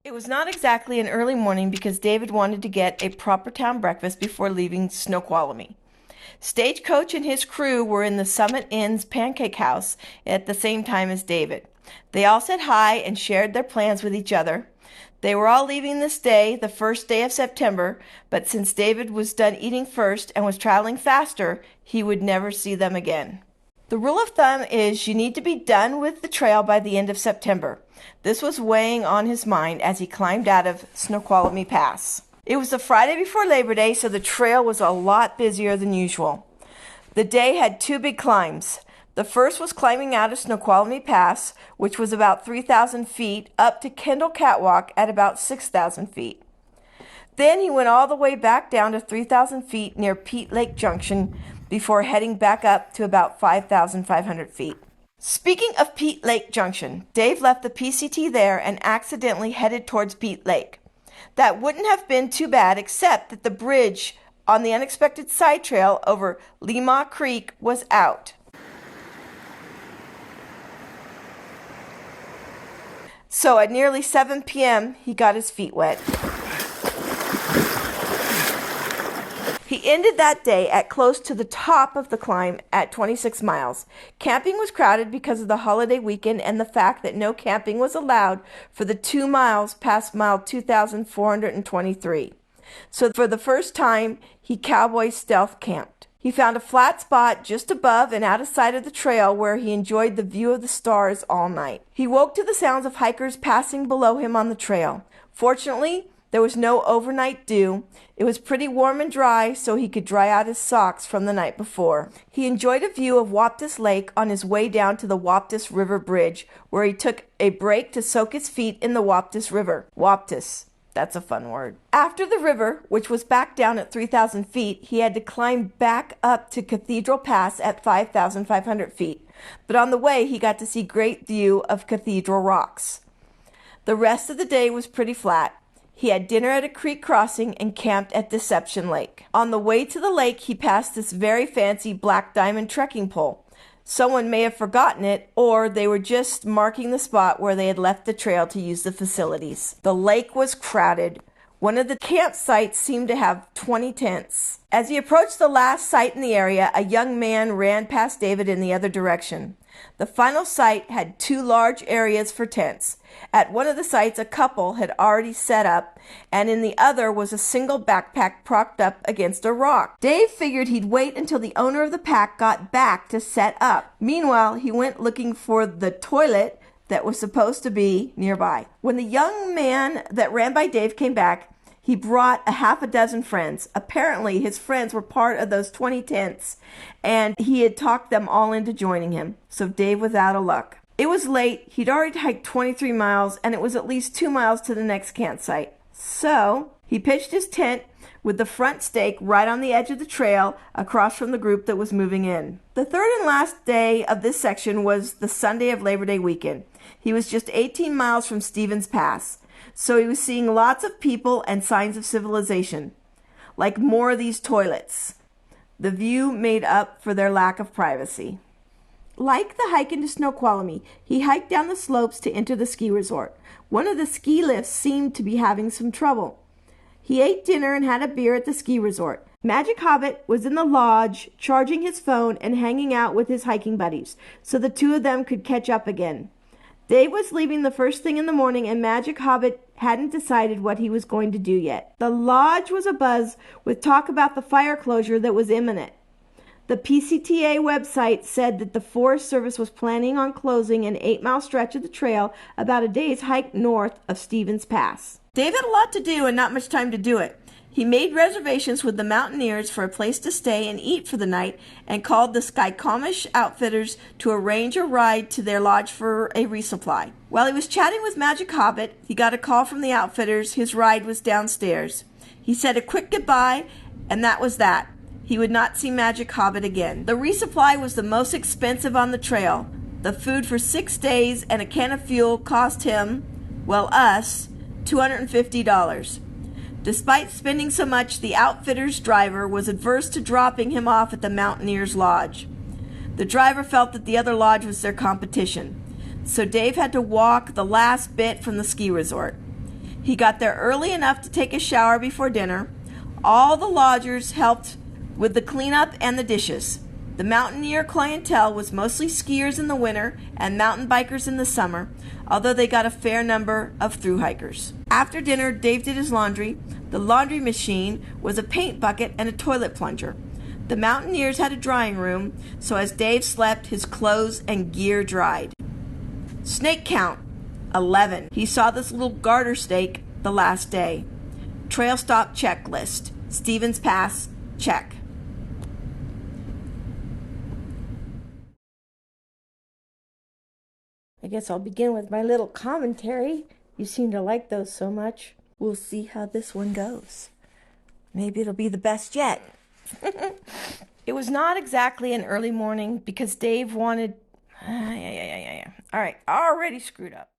It was not exactly an early morning because David wanted to get a proper town breakfast before leaving Snoqualmie. Stagecoach and his crew were in the Summit Inn's pancake house at the same time as David. They all said hi and shared their plans with each other. They were all leaving this day, the first day of September, but since David was done eating first and was traveling faster, he would never see them again. The rule of thumb is you need to be done with the trail by the end of September. This was weighing on his mind as he climbed out of Snoqualmie Pass. It was the Friday before Labor Day, so the trail was a lot busier than usual. The day had two big climbs. The first was climbing out of Snoqualmie Pass, which was about 3,000 feet, up to Kendall Catwalk at about 6,000 feet. Then he went all the way back down to 3,000 feet near Peat Lake Junction before heading back up to about 5,500 feet. Speaking of Peat Lake Junction, Dave left the PCT there and accidentally headed towards Peat Lake. That wouldn't have been too bad except that the bridge on the unexpected side trail over Lima Creek was out. So at nearly 7 p.m., he got his feet wet. He ended that day at close to the top of the climb at 26 miles. Camping was crowded because of the holiday weekend and the fact that no camping was allowed for the 2 miles past mile 2,423. So for the first time, he cowboy stealth camped. He found a flat spot just above and out of sight of the trail where he enjoyed the view of the stars all night. He woke to the sounds of hikers passing below him on the trail. Fortunately, there was no overnight dew. It was pretty warm and dry, so he could dry out his socks from the night before. He enjoyed a view of Waptis Lake on his way down to the Waptis River Bridge, where he took a break to soak his feet in the Waptis River. Waptis. That's a fun word. After the river, which was back down at 3,000 feet, he had to climb back up to Cathedral Pass at 5,500 feet. But on the way, he got to see great view of Cathedral Rocks. The rest of the day was pretty flat. He had dinner at a creek crossing and camped at Deception Lake. On the way to the lake, he passed this very fancy black diamond trekking pole. Someone may have forgotten it, or they were just marking the spot where they had left the trail to use the facilities. The lake was crowded. One of the campsites seemed to have 20 tents. As he approached the last site in the area, a young man ran past David in the other direction. The final site had 2 large areas for tents. At one of the sites, a couple had already set up, and in the other was a single backpack propped up against a rock. Dave figured he'd wait until the owner of the pack got back to set up. Meanwhile, he went looking for the toilet that was supposed to be nearby. When the young man that ran by Dave came back, he brought a half a dozen friends. Apparently, his friends were part of those 20 tents, and he had talked them all into joining him. So Dave was out of luck. It was late. He'd already hiked 23 miles, and it was at least 2 miles to the next campsite. So he pitched his tent with the front stake right on the edge of the trail across from the group that was moving in. The third and last day of this section was the Sunday of Labor Day weekend. He was just 18 miles from Stevens Pass. So he was seeing lots of people and signs of civilization, like more of these toilets. The view made up for their lack of privacy. Like the hike into Snoqualmie, he hiked down the slopes to enter the ski resort. One of the ski lifts seemed to be having some trouble. He ate dinner and had a beer at the ski resort. Magic Hobbit was in the lodge, charging his phone and hanging out with his hiking buddies, so the two of them could catch up again. Dave was leaving the first thing in the morning, and Magic Hobbit hadn't decided what he was going to do yet. The lodge was abuzz with talk about the fire closure that was imminent. The PCTA website said that the Forest Service was planning on closing an 8-mile stretch of the trail about a day's hike north of Stevens Pass. Dave had a lot to do and not much time to do it. He made reservations with the mountaineers for a place to stay and eat for the night and called the Snoqualmie outfitters to arrange a ride to their lodge for a resupply. While he was chatting with Magic Hobbit, he got a call from the outfitters. His ride was downstairs. He said a quick goodbye, and that was that. He would not see Magic Hobbit again. The resupply was the most expensive on the trail. The food for 6 days and a can of fuel cost him, well, us, $250. Despite spending so much, the outfitter's driver was adverse to dropping him off at the Mountaineers' Lodge. The driver felt that the other lodge was their competition, so Dave had to walk the last bit from the ski resort. He got there early enough to take a shower before dinner. All the lodgers helped with the cleanup and the dishes. The mountaineer clientele was mostly skiers in the winter and mountain bikers in the summer, although they got a fair number of thru-hikers. After dinner, Dave did his laundry. The laundry machine was a paint bucket and a toilet plunger. The mountaineers had a drying room, so as Dave slept, his clothes and gear dried. Snake count, 11. He saw this little garter snake the last day. Trail stop checklist. Stevens Pass, check. I guess I'll begin with my little commentary. You seem to like those so much. We'll see how this one goes. Maybe it'll be the best yet. It was not exactly an early morning because Dave wanted... All right, already screwed up.